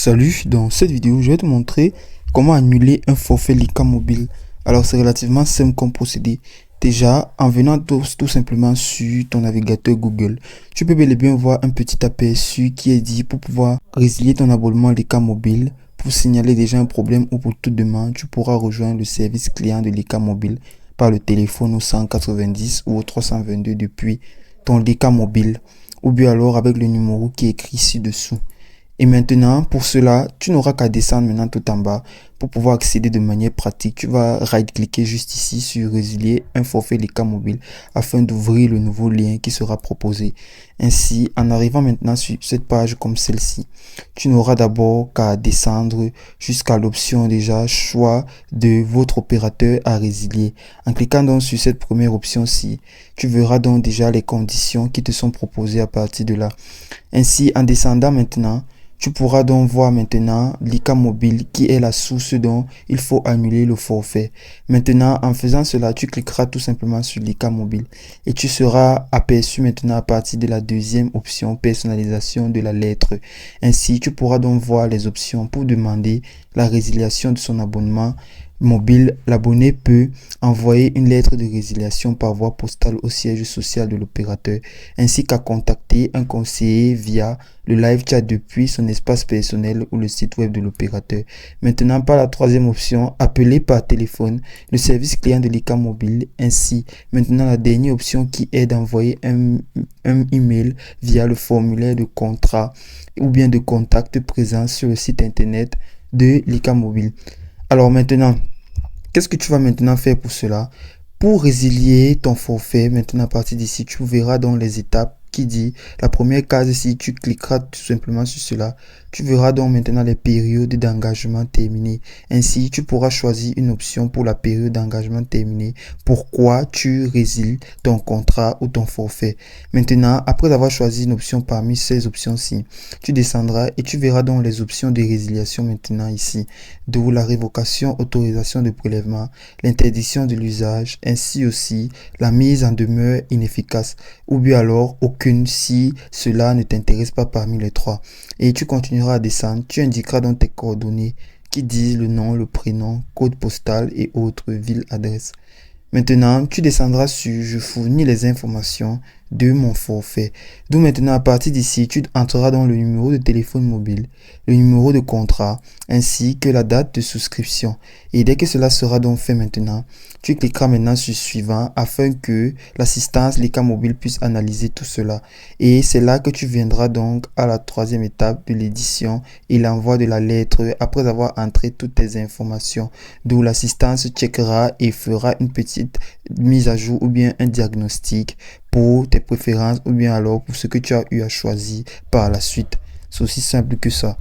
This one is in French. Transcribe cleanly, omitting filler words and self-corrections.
Salut, dans cette vidéo, je vais te montrer comment annuler un forfait Lyca mobile. Alors, c'est relativement simple comme procédé. Déjà, en venant tout simplement sur ton navigateur Google, tu peux bel et bien voir un petit aperçu qui est dit pour pouvoir résilier ton abonnement Lyca mobile. Pour signaler déjà un problème ou pour toute demande, tu pourras rejoindre le service client de Lyca mobile par le téléphone au 190 ou au 322 depuis ton Lyca mobile, ou bien alors avec le numéro qui est écrit ci-dessous. Et maintenant, pour cela, tu n'auras qu'à descendre maintenant tout en bas pour pouvoir accéder de manière pratique. Tu vas right-cliquer juste ici sur résilier un forfait Lyca mobile afin d'ouvrir le nouveau lien qui sera proposé. Ainsi, en arrivant maintenant sur cette page comme celle-ci, tu n'auras d'abord qu'à descendre jusqu'à l'option déjà choix de votre opérateur à résilier. En cliquant donc sur cette première option-ci, tu verras donc déjà les conditions qui te sont proposées à partir de là. Ainsi, en descendant maintenant, tu pourras donc voir maintenant Lyca mobile qui est la source dont il faut annuler le forfait. Maintenant, en faisant cela, tu cliqueras tout simplement sur Lyca mobile et tu seras aperçu maintenant à partir de la deuxième option personnalisation de la lettre. Ainsi, tu pourras donc voir les options pour demander la résiliation de son abonnement mobile. L'abonné peut envoyer une lettre de résiliation par voie postale au siège social de l'opérateur, ainsi qu'à contacter un conseiller via le live chat depuis son espace personnel ou le site web de l'opérateur. Maintenant, par la troisième option, appeler par téléphone le service client de Lyca mobile. Ainsi, maintenant la dernière option qui est d'envoyer un email via le formulaire de contrat ou bien de contact présent sur le site internet de Lyca mobile. Alors maintenant, qu'est-ce que tu vas maintenant faire pour cela? Pour résilier ton forfait, maintenant à partir d'ici, tu verras dans les étapes qui dit la première case ici, tu cliqueras tout simplement sur cela. Tu verras donc maintenant les périodes d'engagement terminées. Ainsi, tu pourras choisir une option pour la période d'engagement terminée. Pourquoi tu résilies ton contrat ou ton forfait. Maintenant, après avoir choisi une option parmi ces options-ci, tu descendras et tu verras donc les options de résiliation maintenant ici. D'où la révocation, autorisation de prélèvement, l'interdiction de l'usage, ainsi aussi la mise en demeure inefficace ou bien alors aucune si cela ne t'intéresse pas parmi les trois. Et tu continueras à descendre, tu indiqueras dans tes coordonnées qui disent le nom, le prénom, code postal et autres ville, adresse. Maintenant, tu descendras sur je fournis les informations de mon forfait. Donc maintenant, à partir d'ici, tu entreras dans le numéro de téléphone mobile, le numéro de contrat, ainsi que la date de souscription. Et dès que cela sera donc fait maintenant, tu cliqueras maintenant sur suivant afin que l'assistance Lyca mobile puisse analyser tout cela. Et c'est là que tu viendras donc à la troisième étape de l'édition et l'envoi de la lettre après avoir entré toutes tes informations. D'où l'assistance checkera et fera une petite mise à jour ou bien un diagnostic pour tes préférences ou bien alors pour ce que tu as eu à choisir par la suite. C'est aussi simple que ça.